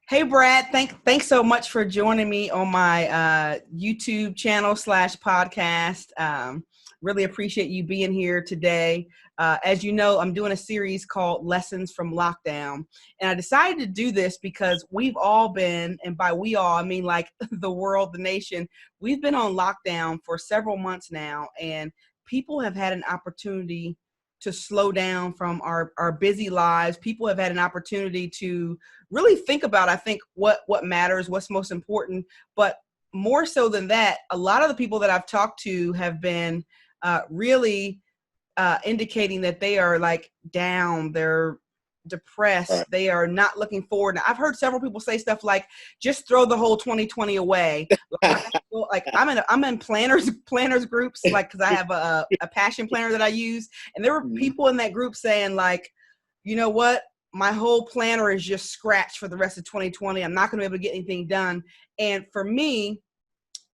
Hey, Brad, thanks so much for joining me on my YouTube channel / podcast. Really appreciate you being here today. As you know, I'm doing a series called Lessons from Lockdown. And I decided to do this because we've all been, and by we all, I mean like the world, the nation, we've been on lockdown for several months now, and people have had an opportunity to slow down from our busy lives. People have had an opportunity to really think about, I think, what matters, what's most important. But more so than that, a lot of the people that I've talked to have been really indicating that they are like down, they're depressed, they are not looking forward. Now, I've heard several people say stuff like, just throw the whole 2020 away. Like I'm in planners groups, like, because I have a passion planner that I use, and there were people in that group saying like, you know what, my whole planner is just scratched for the rest of 2020. I'm not going to be able to get anything done. And for me,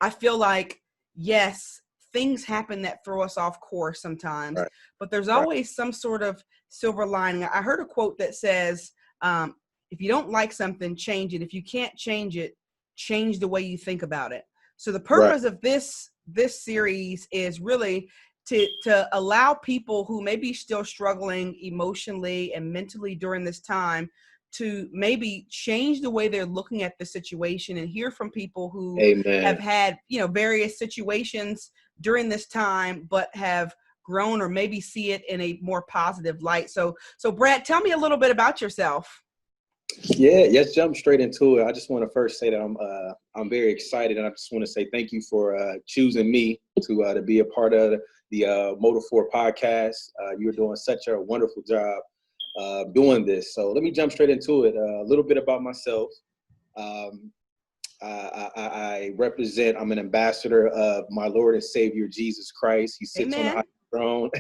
I feel like, yes, things happen that throw us off course sometimes, but there's always some sort of silver lining. I heard a quote that says, if you don't like something, change it. If you can't change it, change the way you think about it. So the purpose of this series is really to allow people who may be still struggling emotionally and mentally during this time to maybe change the way they're looking at the situation, and hear from people who have had, various situations during this time, but have grown or maybe see it in a more positive light. So Brad, tell me a little bit about yourself. Yeah, let's jump straight into it. I just want to first say that I'm very excited, and I just want to say thank you for choosing me to be a part of the Motor 4 podcast. You're doing such a wonderful job doing this. So let me jump straight into it. A little bit about myself. I represent, I'm an ambassador of my Lord and Savior, Jesus Christ. He sits on the high throne.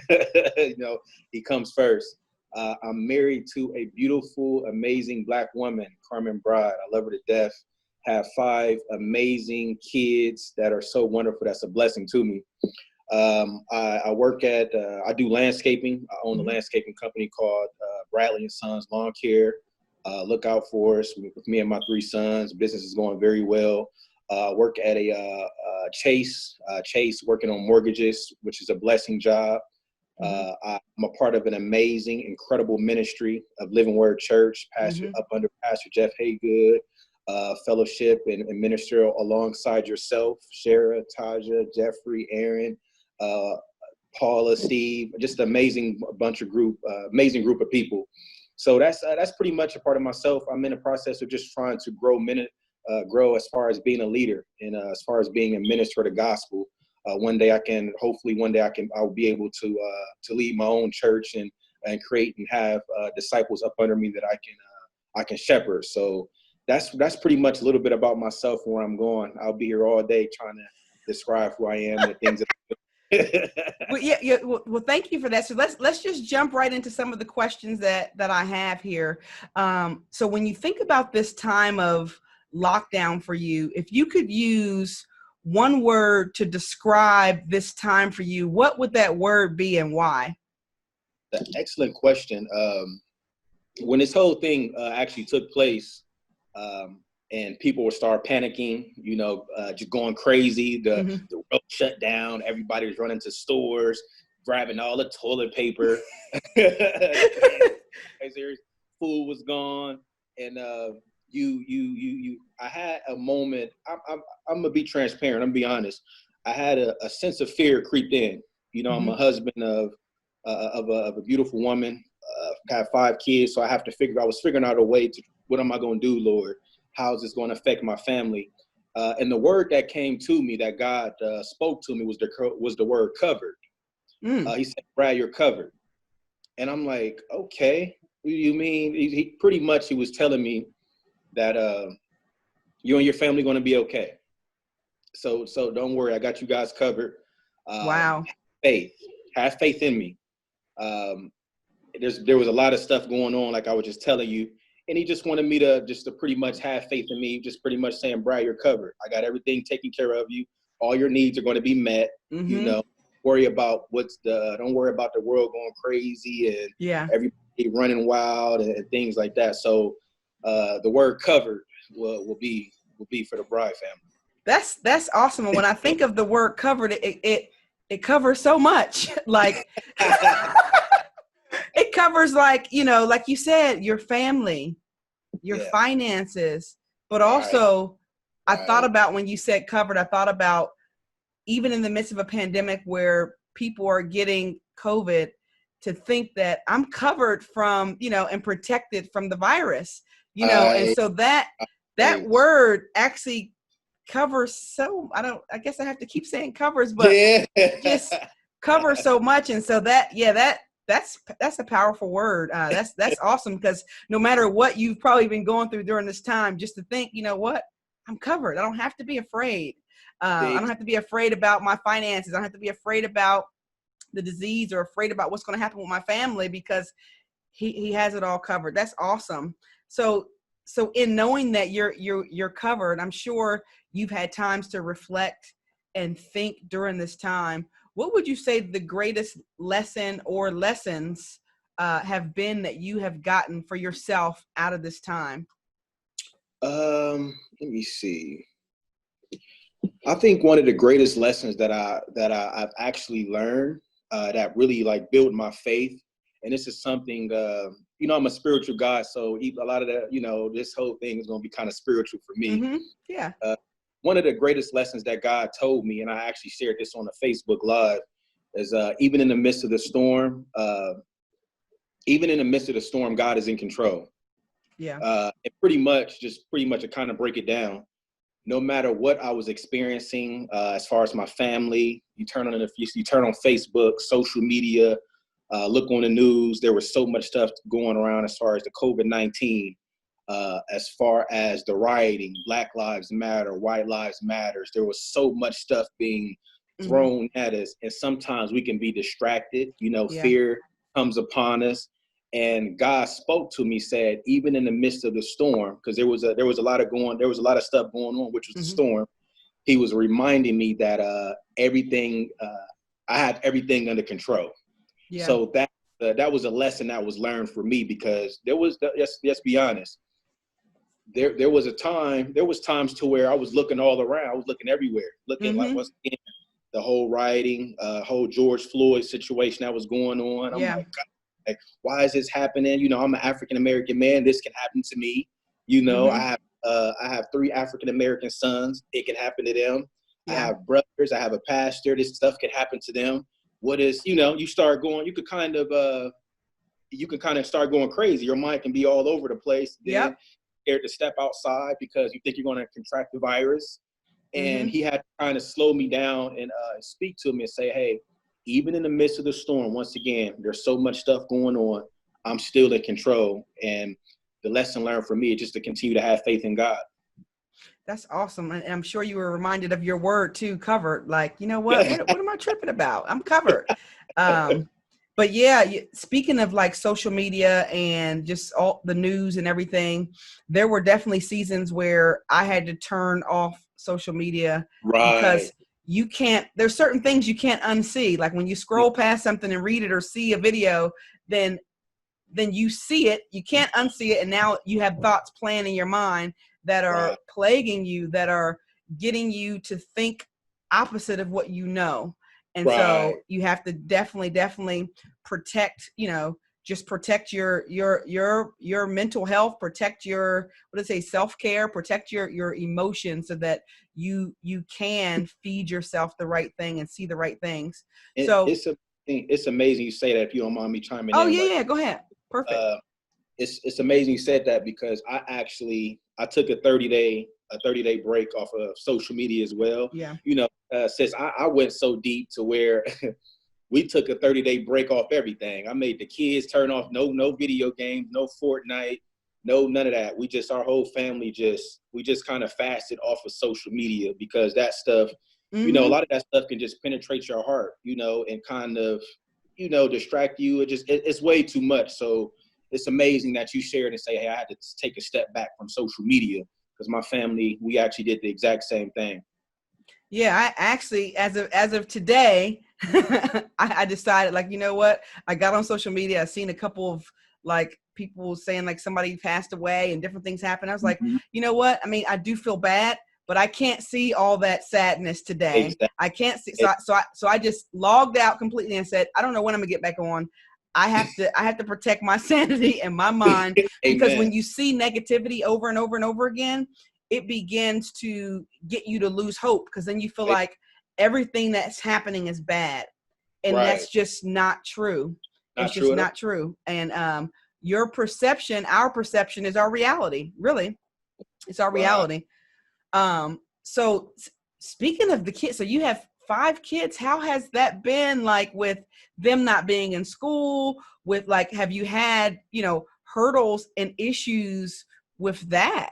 He comes first. I'm married to a beautiful, amazing Black woman, Bryd. I love her to death. Have 5 amazing kids that are so wonderful. That's a blessing to me. I work at, I do landscaping. I own a landscaping company called Bradley & Sons Lawn Care. Look out for us with me and my 3 sons. Business is going very well. Work at a Chase, working on mortgages, which is a blessing job. I'm a part of an amazing, incredible ministry of Living Word Church, up under Pastor Jeff Haygood, fellowship and minister alongside yourself, Shara, Taja, Jeffrey, Aaron, Paula, Steve, just an amazing amazing group of people. So that's pretty much a part of myself. I'm in the process of just trying to grow as far as being a leader and as far as being a minister of the gospel. One day I'll be able to lead my own church and create and have disciples up under me that I can shepherd. So that's pretty much a little bit about myself and where I'm going. I'll be here all day trying to describe who I am and the things that Well, thank you for that. So let's just jump right into some of the questions that I have here. So when you think about this time of lockdown for you, if you could use one word to describe this time for you, what would that word be and why? Excellent question. When this whole thing actually took place, and people would start panicking, just going crazy. The road shut down. Everybody was running to stores, grabbing all the toilet paper. Food was gone, and I had a moment. I'm gonna be transparent. I'm gonna be honest. I had a sense of fear creeped in. I'm a husband of a beautiful woman. Got 5 kids, so I was figuring out a way to, what am I gonna do, Lord? How is this going to affect my family? And the word that came to me, that God spoke to me, was the word covered. He said, Brad, you're covered. And I'm like, okay, what do you mean? He pretty much, he was telling me that you and your family going to be okay. So don't worry, I got you guys covered. Wow. Have faith in me. There was a lot of stuff going on, like I was just telling you. And he just wanted me to pretty much have faith in me, just pretty much saying, Brad, you're covered. I got everything taken care of you. All your needs are going to be met, worry about don't worry about the world going crazy and everybody running wild and things like that. So the word covered will be for the Bryd family. That's awesome. And when I think of the word covered, it covers so much. Like it covers, like, you know, like you said, your family, your finances, but also I thought about, when you said covered, I thought about even in the midst of a pandemic where people are getting COVID, to think that I'm covered from, you know, and protected from the virus, you know, and so that word actually covers so, I guess I have to keep saying covers, but just covers so much. And so that's a powerful word. That's awesome, because no matter what you've probably been going through during this time, just to think, you know what, I'm covered. I don't have to be afraid. I don't have to be afraid about my finances. I don't have to be afraid about the disease or afraid about what's going to happen with my family, because he has it all covered. That's awesome. So in knowing that you're covered, I'm sure you've had times to reflect and think during this time. What would you say the greatest lesson or lessons have been that you have gotten for yourself out of this time? Let me see. I think one of the greatest lessons that I've actually learned that really like built my faith, and this is something, you know, I'm a spiritual guy, so a lot of that, you know, this whole thing is going to be kind of spiritual for me. Mm-hmm. Yeah. One of the greatest lessons that God told me, and I actually shared this on a Facebook Live, is even in the midst of the storm, God is in control. Yeah. And pretty much to kind of break it down, no matter what I was experiencing, as far as my family, you turn on Facebook, social media, look on the news, there was so much stuff going around as far as the COVID-19, as far as the rioting, Black Lives Matter, White Lives Matters. There was so much stuff being thrown at us. And sometimes we can be distracted, you know, fear comes upon us. And God spoke to me, said, even in the midst of the storm, because there was a lot of stuff going on, which was the storm. He was reminding me that I have everything under control. Yeah. So that was a lesson that was learned for me, because let's be honest, there was times to where I was looking all around, I was looking everywhere, looking like what's the whole rioting, whole George Floyd situation that was going on. I'm like, God, like, why is this happening? You know, I'm an African-American man. This can happen to me. You know, I have 3 African-American sons. It can happen to them. Yeah. I have brothers. I have a pastor. This stuff can happen to them. What is, you know, you can kind of start going crazy. Your mind can be all over the place. Then scared to step outside because you think you're going to contract the virus. And he had to kind of slow me down and speak to me and say, hey, even in the midst of the storm, once again, there's so much stuff going on, I'm still in control. And the lesson learned for me is just to continue to have faith in God. That's awesome. And I'm sure you were reminded of your word too, covered. Like, you know what am I tripping about? I'm covered. But yeah, speaking of like social media and just all the news and everything, there were definitely seasons where I had to turn off social media because there's certain things you can't unsee. Like when you scroll past something and read it or see a video, then you see it, you can't unsee it. And now you have thoughts playing in your mind that are plaguing you, that are getting you to think opposite of what you know. And so you have to definitely protect, you know, just protect your mental health, protect your, self-care, protect your emotions so that you can feed yourself the right thing and see the right things. It's amazing you say that, if you don't mind me chiming in. Oh yeah, go ahead. Perfect. It's amazing you said that, because I took a 30-day break off of social media as well. Yeah. You know, since I went so deep to where we took a 30-day break off everything. I made the kids turn off no video games, no Fortnite, none of that. Our whole family we just kind of fasted off of social media, because that stuff, you know, a lot of that stuff can just penetrate your heart, you know, and kind of, you know, distract you. It's way too much. So it's amazing that you shared and say, hey, I had to take a step back from social media, because my family, we actually did the exact same thing. Yeah, I actually, as of today, I decided, like, you know what? I got on social media. I seen a couple of like people saying like somebody passed away and different things happened. I was like, Mhm. you know what? I mean, I do feel bad, but I can't see all that sadness today. Exactly. I can't see. So I just logged out completely and said, I don't know when I'm gonna get back on. I have to protect my sanity and my mind, because Amen. when you see negativity over and over and over again, it begins to get you to lose hope, because then you feel like everything that's happening is bad. And Right. that's just not true. Not It's just true at all. not true. And your perception, our perception is our reality. Really, it's our Wow. reality. So speaking of the kids, so you have 5 kids. How has that been, like, with them not being in school? With, like, have you had, hurdles and issues with that?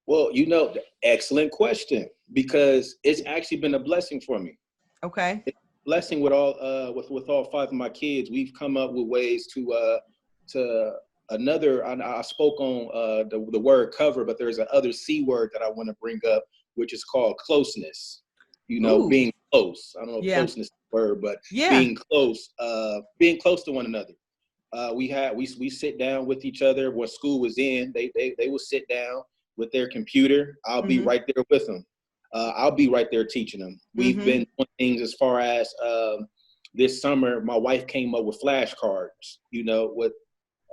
Well, excellent question, because it's actually been a blessing for me. Okay. It's a blessing with all 5 of my kids. We've come up with ways to another. I spoke on the word cover, but there's another C word that I want to bring up, which is called closeness. Ooh. Being close. I don't know if Yeah. closeness is the word, but Yeah. being close to one another. We sit down with each other. When school was in, they will sit down with their computer. I'll be Mm-hmm. right there with them. I'll be right there teaching them. We've Mm-hmm. been doing things as far as this summer. My wife came up with flashcards. With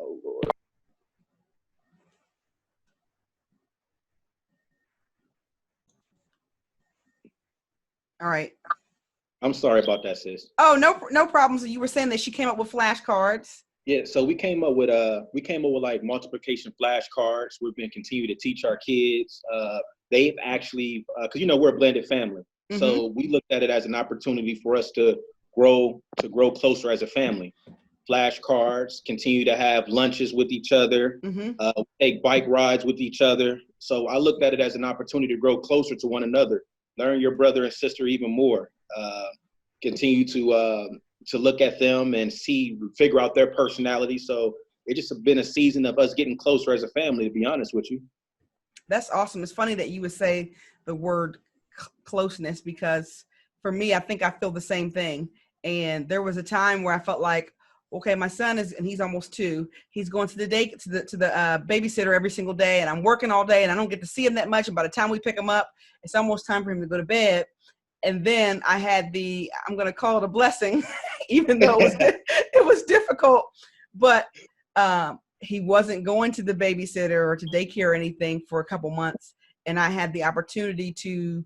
oh Lord, All right. I'm sorry about that, sis. Oh, no problems. So you were saying that she came up with flashcards. Yeah, so we came up with like multiplication flashcards. We've been continue to teach our kids. They've actually, because we're a blended family, Mm-hmm. so we looked at it as an opportunity for us to grow closer as a family. Flashcards, continue to have lunches with each other, Mm-hmm. take bike rides with each other. So I looked at it as an opportunity to grow closer to one another, learn your brother and sister even more, continue to look at them and figure out their personality. So it just been a season of us getting closer as a family, to be honest with you. That's awesome. It's funny that you would say the word closeness, because for me, I think I feel the same thing. And there was a time where I felt like, okay, my son and he's almost 2. He's going to the babysitter every single day, and I'm working all day, and I don't get to see him that much. And by the time we pick him up, it's almost time for him to go to bed. And then I had I'm going to call it a blessing, even though it was difficult, but he wasn't going to the babysitter or to daycare or anything for a couple months. And I had the opportunity to,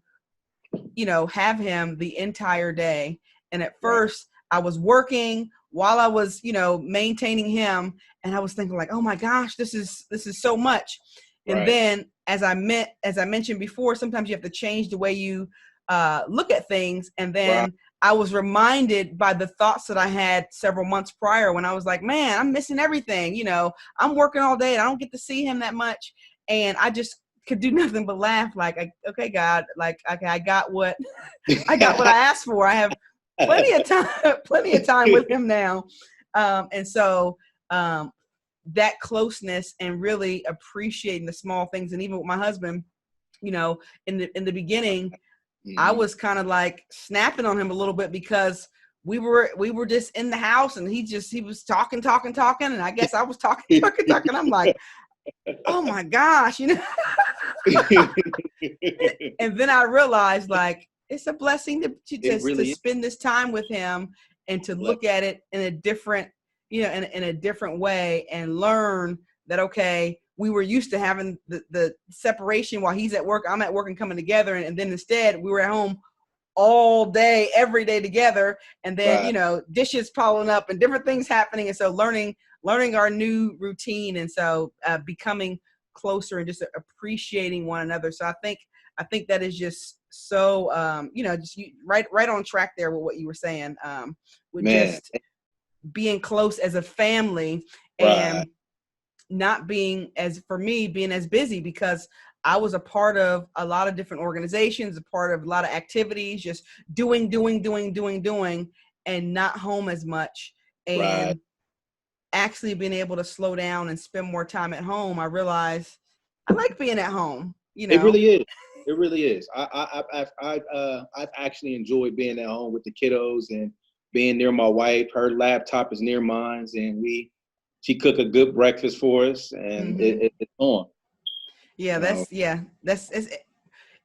have him the entire day. And at Right. first I was working while I was, maintaining him. And I was thinking like, oh my gosh, this is so much. And Right. then as I mentioned before, sometimes you have to change the way you look at things. And Right. then I was reminded by the thoughts that I had several months prior, when I was like, man, I'm missing everything. I'm working all day and I don't get to see him that much. And I just could do nothing but laugh. Like, okay, God, like, okay, I got what I asked for. I have plenty of time with him now. And so that closeness and really appreciating the small things. And even with my husband, in the beginning, I Mhm. was kind of like snapping on him a little bit, because we were just in the house, and he was talking, and I guess I was talking. I'm like, oh my gosh, And then I realized, like, it's a blessing to It just to really is spend this time with him, and to a blessing. look at it in a different, in a different way, and learn that, okay, we were used to having the separation while he's at work, I'm at work, and coming together. And then instead we were at home all day, every day together. And then, Right. dishes piling up and different things happening. And so learning our new routine. And so becoming closer and just appreciating one another. So I think that is just so, right on track there with what you were saying, with Man. just being close as a family, Right. and not being being as busy, because I was a part of a lot of different organizations, a part of a lot of activities, just doing, and not home as much. Right. And actually being able to slow down and spend more time at home, I realized I like being at home. It really is. It really is. I've actually enjoyed being at home with the kiddos, and being near my wife. Her laptop is near mine, and she cook a good breakfast for us, and it's on. Yeah, that's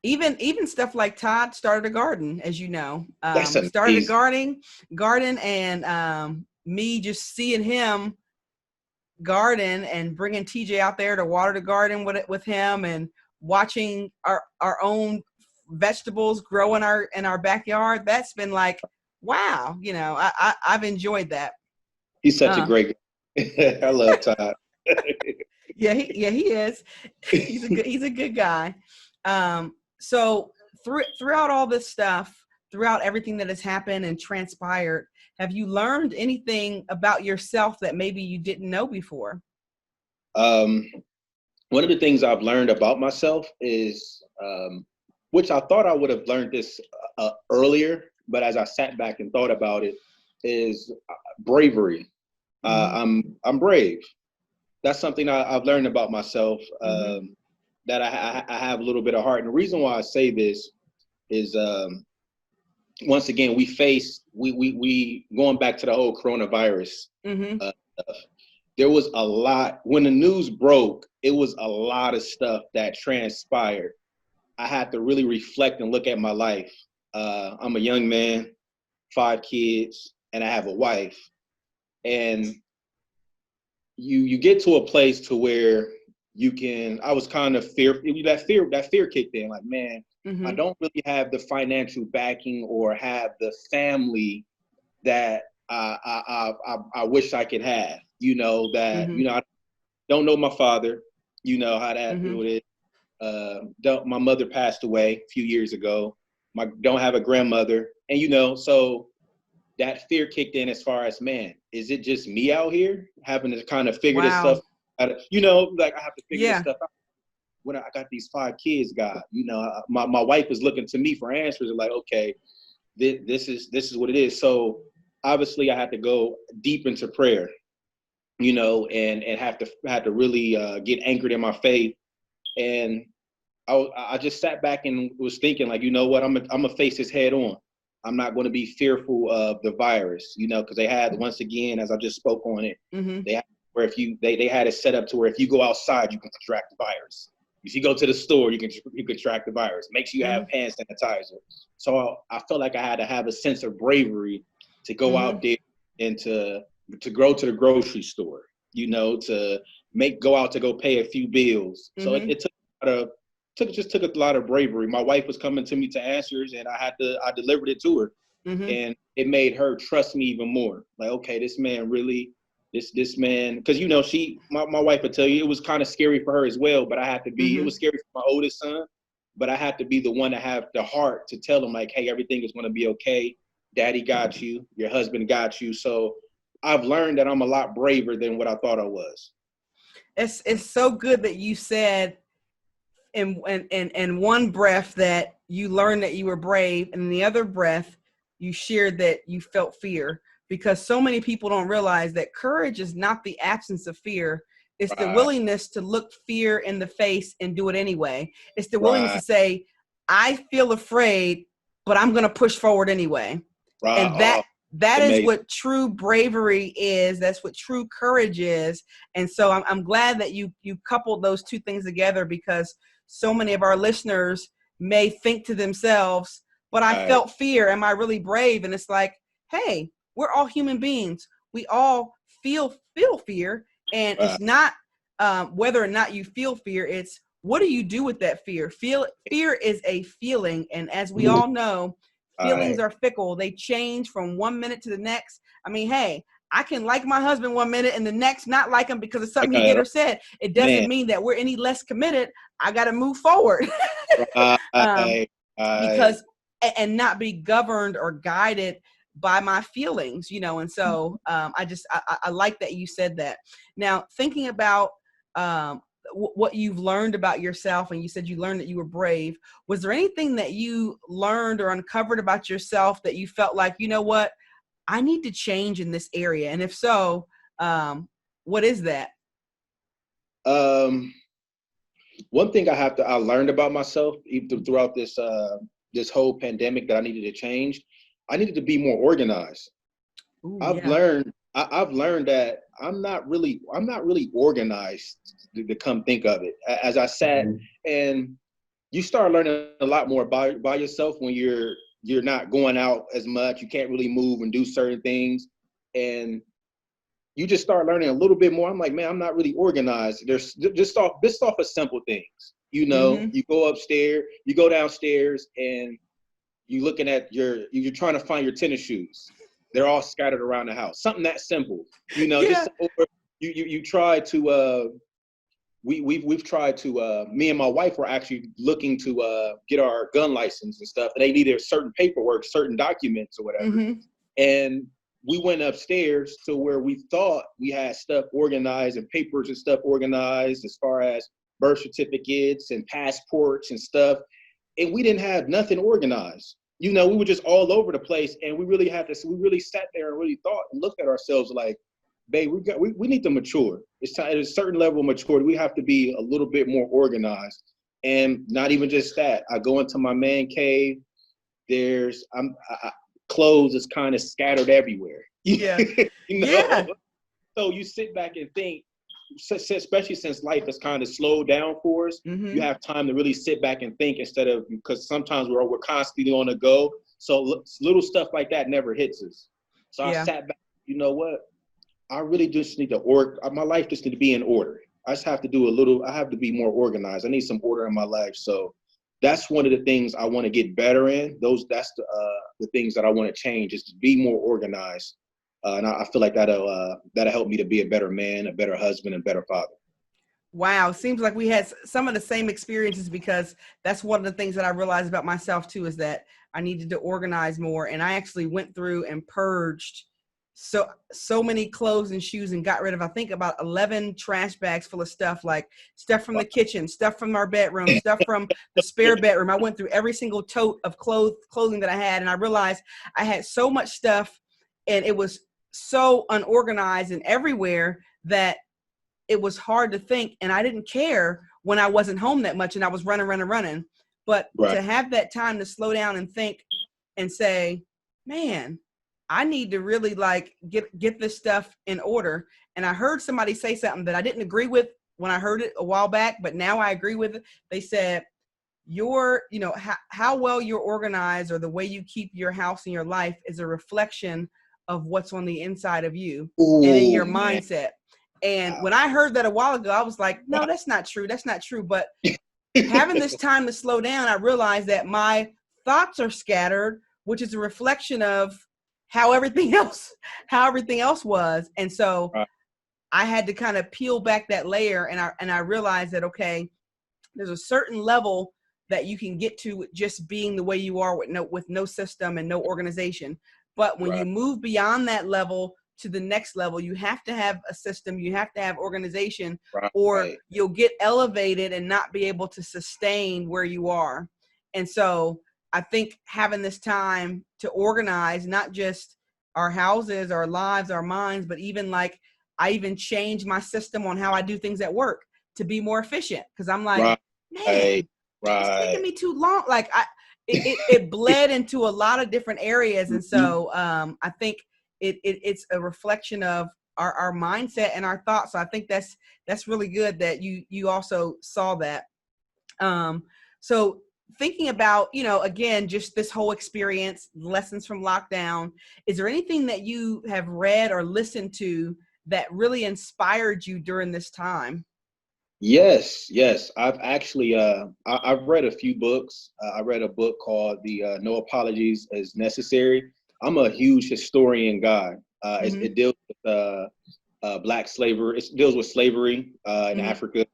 even stuff like Todd started a garden, as you know. That's Started a amazing. garden, and me just seeing him garden and bringing TJ out there to water the garden with him, and watching our own vegetables grow in our backyard. That's been like, wow, I've enjoyed that. He's such a great guy. I love Todd. He is. He's a good guy. So throughout all this stuff, throughout everything that has happened and transpired, have you learned anything about yourself that maybe you didn't know before? One of the things I've learned about myself is, which I thought I would have learned this earlier, but as I sat back and thought about it, is bravery. I'm brave. That's something I've learned about myself, that I have a little bit of heart. And the reason why I say this is, once again, we going back to the whole coronavirus stuff. There was a lot, when the news broke, it was a lot of stuff that transpired. I had to really reflect and look at my life. I'm a young man, 5 kids, and I have a wife. And you get to a place to where I was kind of fearful. That fear kicked in, like, man, I don't really have the financial backing or have the family that I wish I could have. I don't know my father, how that it is. My mother passed away a few years ago. Don't have a grandmother. And, so that fear kicked in as far as, man, is it just me out here having to kind of figure this stuff out? Like I have to figure this stuff out. When I got these 5 kids, God, my wife is looking to me for answers. Like, okay, this is what it is. So obviously I had to go deep into prayer, and have to really get anchored in my faith. And I just sat back and was thinking, like, you know what, I'm gonna face this head on. I'm not going to be fearful of the virus, because they had, once again, as I just spoke on it, they had where if they had it set up to where if you go outside, you can contract the virus. If you go to the store, you can contract the virus. Make sure you have hand sanitizer. So I felt like I had to have a sense of bravery to go out there and to go to the grocery store, to go out to go pay a few bills. So it took a lot of bravery. My wife was coming to me to answers, and I delivered it to her, and it made her trust me even more. Like, okay, this man really, this man, because my wife would tell you it was kind of scary for her as well. But I had to be. It was scary for my oldest son, but I had to be the one to have the heart to tell him, like, hey, everything is going to be okay. Daddy got you. Your husband got you. So I've learned that I'm a lot braver than what I thought I was. It's so good that you said in one breath that you learned that you were brave, and in the other breath you shared that you felt fear, because so many people don't realize that courage is not the absence of fear. It's the willingness to look fear in the face and do it anyway. It's the willingness to say, I feel afraid, but I'm going to push forward anyway. And that is what true bravery is. That's what true courage is. And so I'm glad that you coupled those two things together, because so many of our listeners may think to themselves, but I felt fear. Am I really brave? And it's like, hey, we're all human beings. We all feel fear. And it's not whether or not you feel fear. It's what do you do with that fear? Fear is a feeling. And as we all know, feelings are fickle. They change from one minute to the next. I mean, hey, I can like my husband one minute and the next not like him because of something he did or said. It doesn't mean that we're any less committed. I got to move forward. Because and not be governed or guided by my feelings, and so I like that you said that. Now, thinking about what you've learned about yourself, and you said you learned that you were brave. Was there anything that you learned or uncovered about yourself that you felt like, you know what, I need to change in this area? And if so, what is that? One thing I learned about myself even throughout this whole pandemic that I needed to change. I needed to be more organized. Ooh, I've yeah. learned I've learned that I'm not really organized to come think of it. As I sat and you start learning a lot more by yourself when you're not going out as much. You can't really move and do certain things, and you just start learning a little bit more. I'm like, man, I'm not really organized. There's just off of simple things. You know, Mm-hmm. you go upstairs, you go downstairs, and you looking at you're trying to find your tennis shoes. They're all scattered around the house. Something that simple. You know, Yeah. just over, you try to we've tried to me and my wife were actually looking to get our gun license and stuff. And they needed certain paperwork, certain documents or whatever. Mm-hmm. And we went upstairs to where we thought we had stuff organized and papers and stuff organized as far as birth certificates and passports and stuff. And we didn't have nothing organized. You know, we were just all over the place, and we really sat there and really thought and looked at ourselves like, babe, we need to mature. It's time at a certain level of maturity. We have to be a little bit more organized. And not even just that. I go into my man cave. There's clothes is kind of scattered everywhere. Yeah. You know? Yeah. So you sit back and think, especially since life has kind of slowed down for us, you Mm-hmm. have time to really sit back and think instead of, because sometimes we're constantly on the go. So little stuff like that never hits us. So I Yeah. sat back, you know what? I really just need to my life just need to be in order. I just have to I have to be more organized. I need some order in my life. So that's one of the things I want to get better in. That's the things that I want to change, is to be more organized. And I feel like that'll help me to be a better man, a better husband, and better father. Wow. Seems like we had some of the same experiences, because that's one of the things that I realized about myself too, is that I needed to organize more. And I actually went through and purged so many clothes and shoes and got rid of, I think, about 11 trash bags full of stuff, like stuff from the kitchen, stuff from our bedroom, stuff from the spare bedroom. I went through every single tote of clothing that I had, and I realized I had so much stuff, and it was so unorganized and everywhere that it was hard to think. And I didn't care when I wasn't home that much and I was running. But Right. to have that time to slow down and think and say, man, I need to really like get this stuff in order. And I heard somebody say something that I didn't agree with when I heard it a while back, but now I agree with it. They said, how well you're organized, or the way you keep your house and your life, is a reflection of what's on the inside of you and in Oh your man. mindset. And Wow. when I heard that a while ago, I was like, no, that's not true. That's not true. But having this time to slow down, I realized that my thoughts are scattered, which is a reflection of how everything else was. And so Right. I had to kind of peel back that layer, and I realized that, okay, there's a certain level that you can get to just being the way you are with no system and no organization. But when you Right. move beyond that level to the next level, you have to have a system, you have to have organization, or Right. you'll get elevated and not be able to sustain where you are. And so I think having this time to organize, not just our houses, our lives, our minds, but even like, I even changed my system on how I do things at work to be more efficient. Cause I'm like, Right. man, it's taking Right. me too long. Like it bled into a lot of different areas. And Mhm. so I think it's a reflection of our mindset and our thoughts. So I think that's really good that you also saw that. So thinking about, again, just this whole experience, lessons from lockdown, is there anything that you have read or listened to that really inspired you during this time? Yes, yes. I've actually I've read a few books. I read a book called The No Apologies Is Necessary. I'm a huge historian guy. Mm-hmm. It deals with black slavery. It deals with slavery in Mm-hmm. Africa.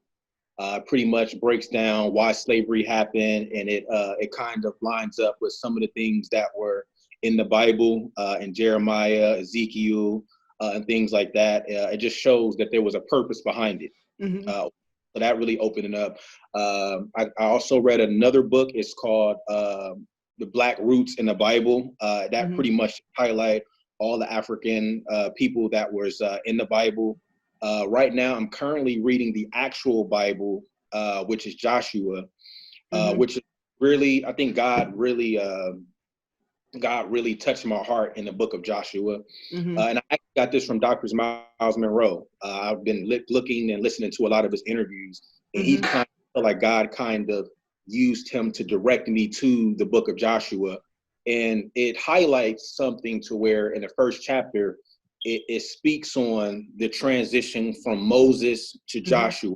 Pretty much breaks down why slavery happened, and it kind of lines up with some of the things that were in the Bible, in Jeremiah, Ezekiel, and things like that. It just shows that there was a purpose behind it. Mm-hmm. So that really opened it up. I also read another book. It's called The Black Roots in the Bible. That Mm-hmm. pretty much highlight all the African people that was in the Bible. Right now, I'm currently reading the actual Bible, which is Joshua, Mm-hmm. which really, I think God really God really touched my heart in the book of Joshua. Mm-hmm. And I got this from Dr. Miles Monroe. I've been looking and listening to a lot of his interviews, and he kind of felt like God kind of used him to direct me to the book of Joshua. And it highlights something to where in the first chapter, it speaks on the transition from Moses to Joshua.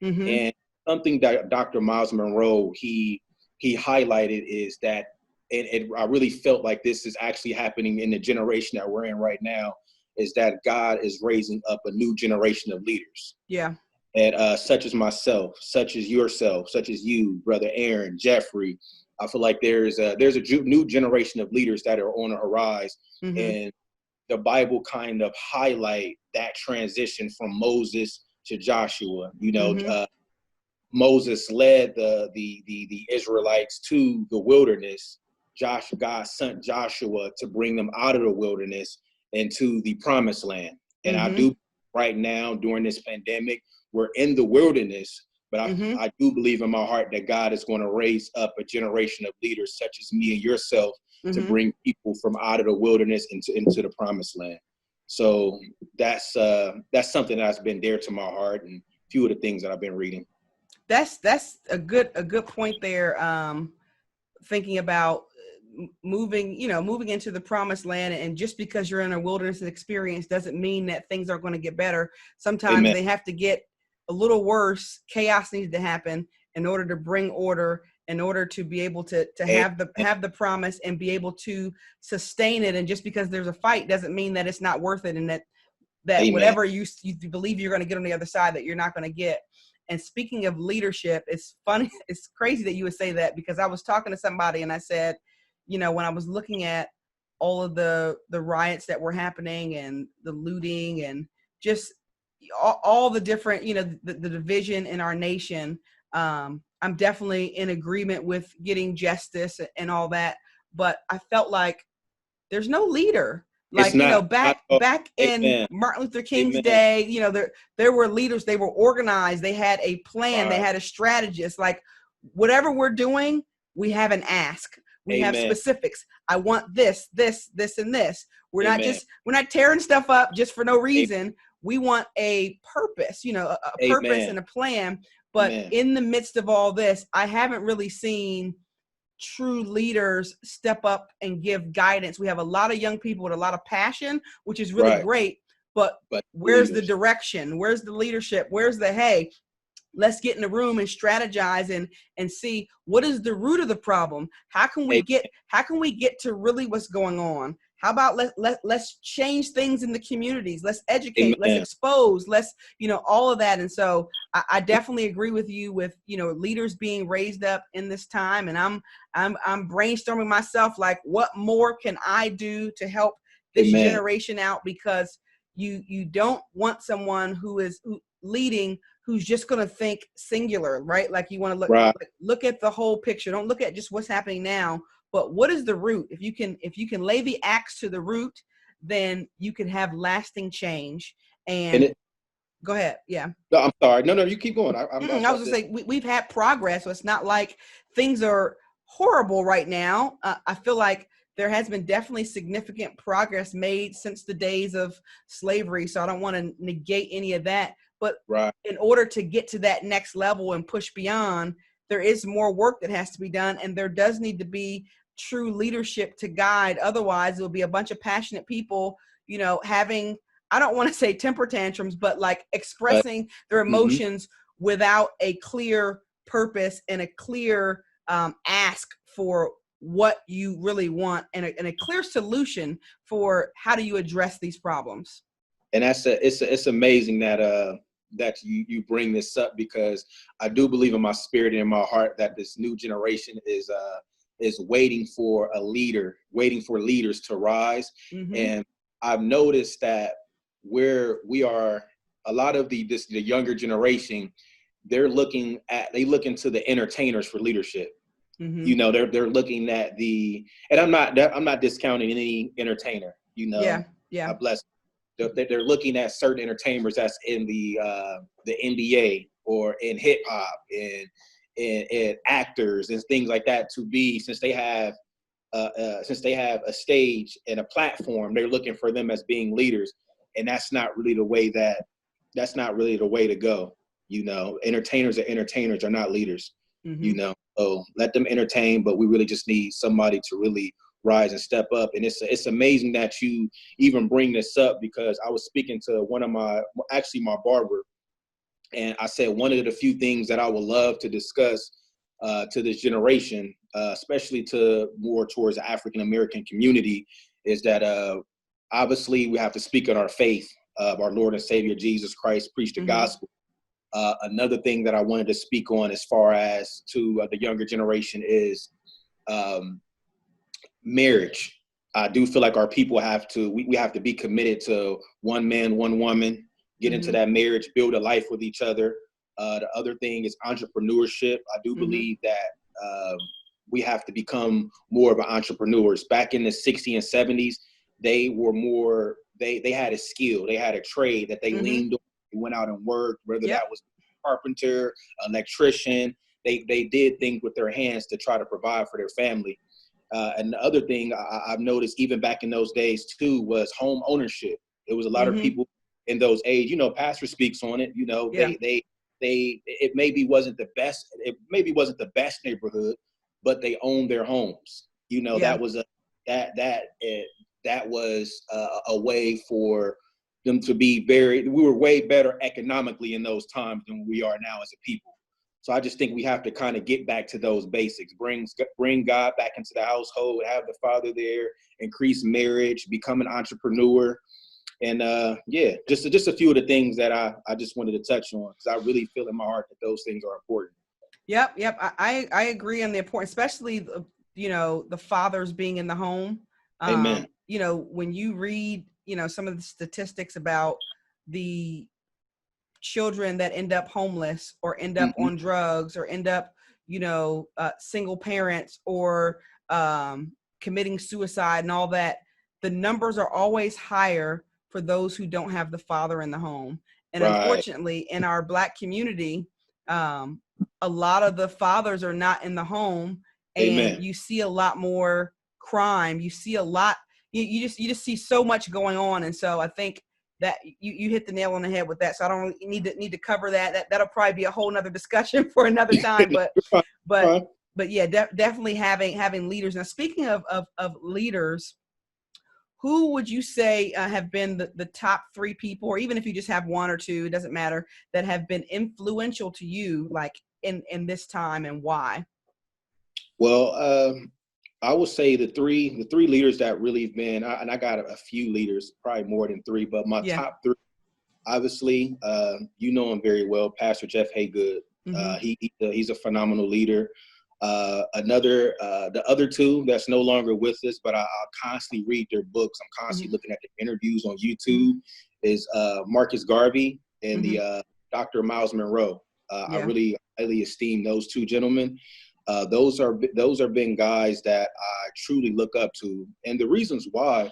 Mm-hmm. And something that Dr. Miles Monroe, he highlighted is that I really felt like this is actually happening in the generation that we're in right now, is that God is raising up a new generation of leaders. Yeah. And such as myself, such as yourself, such as you, Brother Aaron, Jeffrey. I feel like there's a new generation of leaders that are on the horizon. And the Bible kind of highlight that transition from Moses to Joshua. Moses led the Israelites to the wilderness. God sent Joshua to bring them out of the wilderness into the promised land. And I do right now during this pandemic, we're in the wilderness, but I do believe in my heart that God is going to raise up a generation of leaders such as me and yourself to bring people from out of the wilderness into the promised land. So that's something that's been dear to my heart, and a few of the things that I've been reading. That's a good point there. Thinking about moving into the promised land, and just because you're in a wilderness experience doesn't mean that things are going to get better. Sometimes Amen. They have to get a little worse. Chaos needs to happen in order to bring order, in order to be able to have the promise and be able to sustain it. And just because there's a fight doesn't mean that it's not worth it, and that Amen. Whatever you believe you're going to get on the other side, that you're not going to get. And speaking of leadership, it's funny, it's crazy that you would say that, because I was talking to somebody and I said, when I was looking at all of the riots that were happening and the looting and just all the different, the division in our nation, I'm definitely in agreement with getting justice and all that. But I felt like there's no leader. Like, back in Amen. Martin Luther King's Amen. Day, there were leaders, they were organized, they had a plan, right. They had a strategist. Like, whatever we're doing, we have an ask. We Amen. Have specifics. I want this, and this. We're Amen. We're not tearing stuff up just for no reason. Amen. We want a purpose, a purpose Amen. And a plan. But Amen. In the midst of all this, I haven't really seen true leaders step up and give guidance. We have a lot of young people with a lot of passion, which is really right. great, but where's leaders. The direction? Where's the leadership? Where's the, hey, let's get in the room and strategize and see what is the root of the problem? How can we get to really what's going on? How about let's change things in the communities. Let's educate, Amen. Let's expose, let's, all of that. And so I definitely agree with you with, leaders being raised up in this time. And I'm brainstorming myself, like, what more can I do to help this Amen. Generation out? Because you don't want someone who is leading who's just going to think singular, right? Like, you want to look at the whole picture. Don't look at just what's happening now, but what is the root? If you can lay the axe to the root, then you can have lasting change. And go ahead. Yeah. No, I'm sorry. No, you keep going. I was going to say, we've had progress. So it's not like things are horrible right now. I feel like there has been definitely significant progress made since the days of slavery. So I don't want to negate any of that. But right. in order to get to that next level and push beyond, there is more work that has to be done. And there does need to be true leadership to guide. Otherwise, it'll be a bunch of passionate people, having, I don't want to say temper tantrums, but like expressing their emotions without a clear purpose and a clear ask for what you really want, and a clear solution for how do you address these problems. And it's amazing that you bring this up, because I do believe in my spirit and in my heart that this new generation is waiting for a leader, waiting for leaders to rise. And I've noticed that where we are, a lot of the younger generation, they look into the entertainers for leadership. They're looking at and I'm not discounting any entertainer. Yeah. I bless. They're looking at certain entertainers that's in the NBA or in hip hop and actors and things like that, since they have since they have a stage and a platform, they're looking for them as being leaders, and that's not really the way to go. You know, entertainers are not leaders. Mm-hmm. You know, so let them entertain, but we really just need somebody to really rise and step up. And it's amazing that you even bring this up, because I was speaking to my barber, and I said one of the few things that I would love to discuss to this generation, especially to more towards the African American community, is that obviously we have to speak on our faith of our Lord and Savior Jesus Christ, preach the gospel. Another thing that I wanted to speak on as far as to the younger generation is marriage. I do feel like our people have to, we have to be committed to one man, one woman, get into that marriage, build a life with each other. The other thing is entrepreneurship. I do believe that we have to become more of entrepreneurs. Back in the 60s and 70s, they were more, they had a skill, they had a trade that they leaned on. They went out and worked, whether that was carpenter, electrician. They did things with their hands to try to provide for their family. And the other thing I've noticed even back in those days too was home ownership. There was a lot of people in those age, you know, pastor speaks on it, you know, it maybe wasn't the best neighborhood, but they owned their homes. You know, that was a way for them to be we were way better economically in those times than we are now as a people. So I just think we have to kind of get back to those basics, bring God back into the household, have the Father there, increase marriage, become an entrepreneur. And just a few of the things that I just wanted to touch on, because I really feel in my heart that those things are important. Yep. I agree on the importance, especially, you know, the fathers being in the home. Amen. You know, when you read, you know, some of the statistics about the children that end up homeless or end up on drugs or end up, you know, single parents or committing suicide and all that, the numbers are always higher for those who don't have the father in the home. And unfortunately, in our Black community, a lot of the fathers are not in the home, and you see a lot more crime. You see a lot. You just see so much going on, and so I think that you hit the nail on the head with that. So I don't really need to cover that. That'll probably be a whole nother discussion for another time. But yeah, definitely having leaders. Now, speaking of leaders, who would you say have been the top 3 people, or even if you just have 1 or 2, it doesn't matter, that have been influential to you, like in this time, and why? Well, I would say the three leaders that really have been, and I got a few leaders, probably more than 3, but my top 3, obviously, you know him very well, Pastor Jeff Haygood. He's a phenomenal leader. The other 2 that's no longer with us, but I'll constantly read their books. I'm constantly looking at the interviews on YouTube, is Marcus Garvey and the Dr. Miles Monroe. I really highly esteem those 2 gentlemen. Those are been guys that I truly look up to, and the reasons why,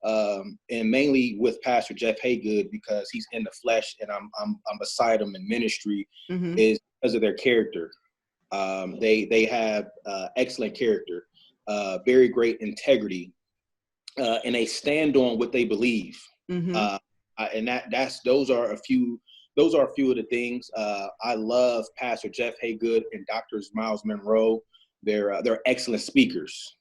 and mainly with Pastor Jeff Haygood, because he's in the flesh and I'm beside him in ministry, is because of their character. They have excellent character, very great integrity, and they stand on what they believe. And those are a few of the things. I love Pastor Jeff Haygood and Dr. Miles Monroe. They're excellent speakers.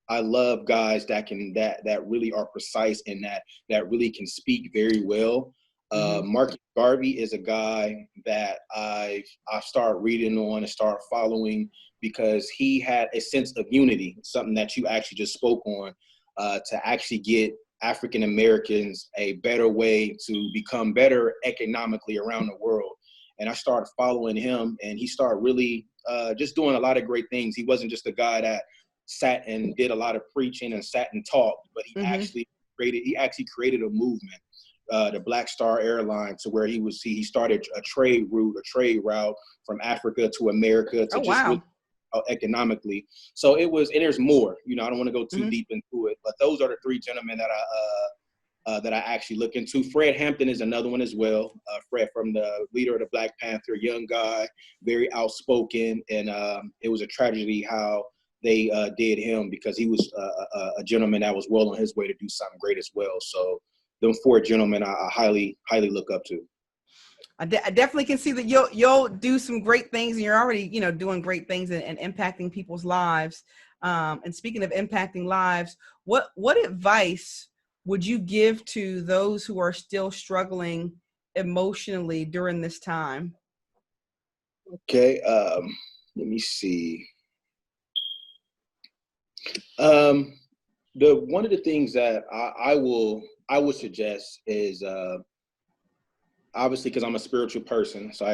I love guys that really are precise and that really can speak very well. Marcus Garvey is a guy that I've started reading on and started following, because he had a sense of unity, something that you actually just spoke on, to actually get African Americans a better way to become better economically around the world. And I started following him, and he started really just doing a lot of great things. He wasn't just a guy that sat and did a lot of preaching and sat and talked, but he actually created a movement, the Black Star Airline, to where he started a trade route from Africa to America to really economically. So it was, and there's more, you know, I don't want to go too deep into it, but those are the 3 gentlemen that I actually look into. Fred Hampton is another one as well. Fred, from the leader of the Black Panther, young guy, very outspoken. And it was a tragedy how they did him, because he was a gentleman that was well on his way to do something great as well. So them four gentlemen I highly look up to. I definitely can see that you'll do some great things, and you're already, doing great things and impacting people's lives. And speaking of impacting lives, what advice would you give to those who are still struggling emotionally during this time? Okay, let me see. The one of the things that I would suggest is, obviously, because I'm a spiritual person, so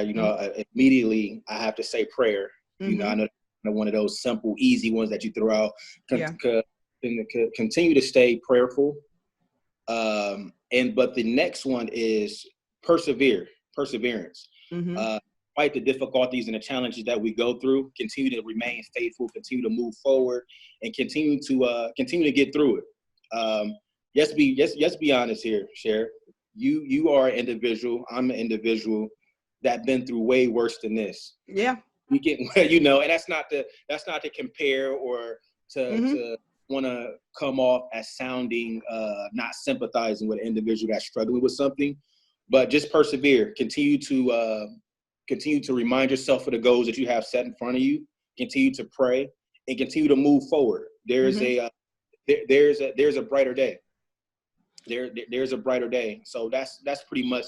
immediately I have to say prayer. Mm-hmm. I know one of those simple, easy ones that you throw out. Continue to stay prayerful. But the next one is perseverance. Mm-hmm. Despite the difficulties and the challenges that we go through, continue to remain faithful, continue to move forward, and continue to get through it. Let's be honest here, Cher. You are an individual. I'm an individual that been through way worse than this. Yeah. We get, and that's not to compare or to want to come off as sounding not sympathizing with an individual that's struggling with something, but just persevere. Continue to remind yourself of the goals that you have set in front of you. Continue to pray and continue to move forward. There's a brighter day. There's a brighter day. So that's pretty much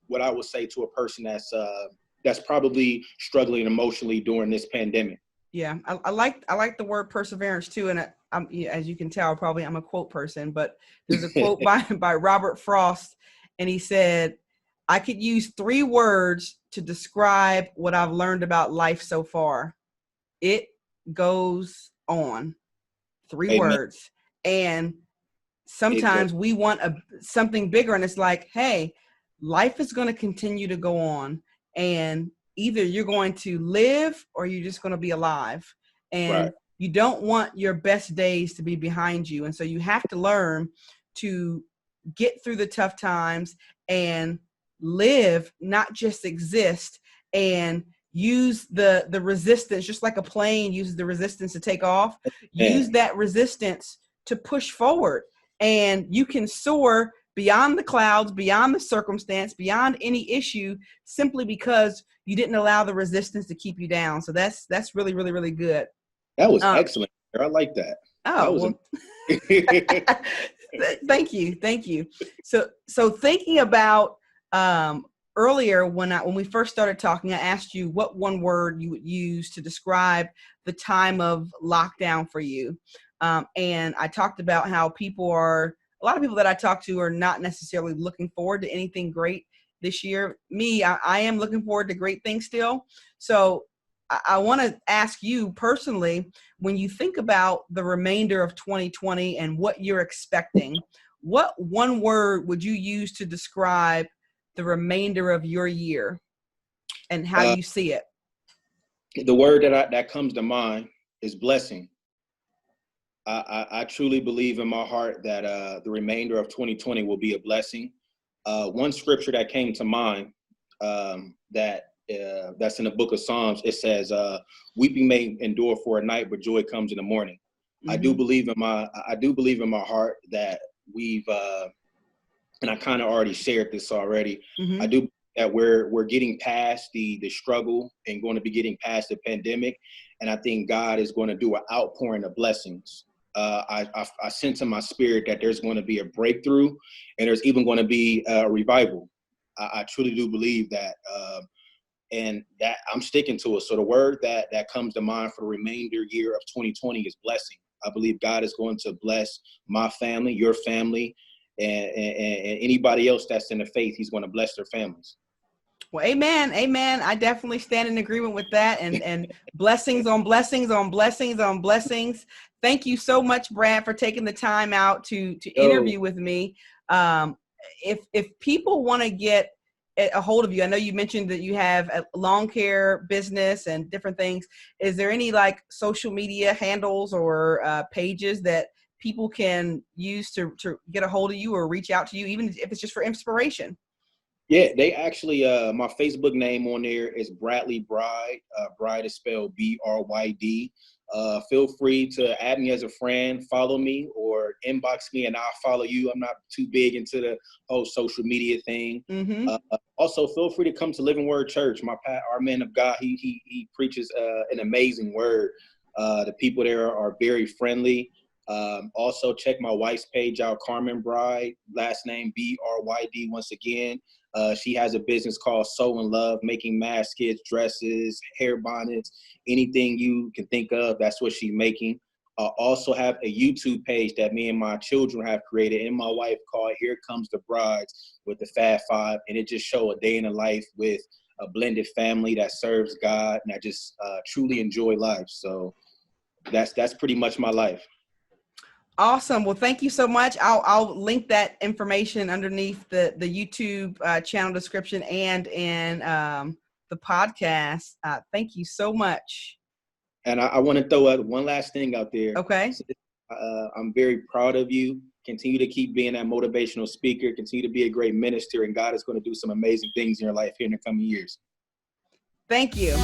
what I would say to a person that's probably struggling emotionally during this pandemic. Yeah, I like the word perseverance too, and I'm, as you can tell, probably I'm a quote person, but there's a quote by Robert Frost, and he said, "I could use 3 words to describe what I've learned about life so far. It goes on." 3 Amen. words, and sometimes we want something bigger, and it's like, hey, life is going to continue to go on, and either you're going to live or you're just going to be alive, and Right. you don't want your best days to be behind you, and so you have to learn to get through the tough times and live, not just exist, and use the resistance, just like a plane uses the resistance to take off. Use that resistance to push forward, and you can soar beyond the clouds, beyond the circumstance, beyond any issue, simply because you didn't allow the resistance to keep you down. So that's really, really, really good. That was excellent. I like that. Oh, that well, thank you. So thinking about earlier when we first started talking, I asked you what one word you would use to describe the time of lockdown for you. And I talked about how a lot of people that I talk to are not necessarily looking forward to anything great this year. Me, I am looking forward to great things still. So I want to ask you personally, when you think about the remainder of 2020 and what you're expecting, what one word would you use to describe the remainder of your year and how you see it? The word that comes to mind is blessing. I truly believe in my heart that the remainder of 2020 will be a blessing. One scripture that came to mind that's in the book of Psalms, it says, "Weeping may endure for a night, but joy comes in the morning." Mm-hmm. I do believe in my heart that we've, and I kind of already shared this already. Mm-hmm. I do that we're getting past the struggle and going to be getting past the pandemic, and I think God is going to do an outpouring of blessings. I sense in my spirit that there's going to be a breakthrough, and there's even going to be a revival. I truly do believe that, and that I'm sticking to it. So the word that comes to mind for the remainder year of 2020 is blessing. I believe God is going to bless my family, your family, and anybody else that's in the faith. He's going to bless their families. Well, amen. I definitely stand in agreement with that, and blessings on blessings on blessings on blessings. Thank you so much, Brad, for taking the time out to interview with me. If people want to get a hold of you, I know you mentioned that you have a lawn care business and different things. Is there any like social media handles or pages that people can use to get a hold of you or reach out to you, even if it's just for inspiration? Yeah, they actually, my Facebook name on there is Bryd. Bryd is spelled Bryd. feel free to add me as a friend, follow me, or inbox me and I'll follow you. I'm not too big into the whole social media thing. Also, feel free to come to Living Word Church. Our man of God, he preaches an amazing word. The people there are very friendly. Also, check my wife's page out, Carmen Bryd, last name Bryd once again. She has a business called Soul and Love, making masks, kids, dresses, hair bonnets, anything you can think of, that's what she's making. Also have a YouTube page that me and my children have created and my wife called Here Comes the Brides with the Fab Five. And it just show a day in the life with a blended family that serves God and I just truly enjoy life. So that's pretty much my life. Awesome. Well, thank you so much. I'll link that information underneath the YouTube channel description and in the podcast. Thank you so much. And I want to throw out one last thing out there. Okay. I'm very proud of you. Continue to keep being that motivational speaker. Continue to be a great minister, and God is going to do some amazing things in your life here in the coming years. Thank you.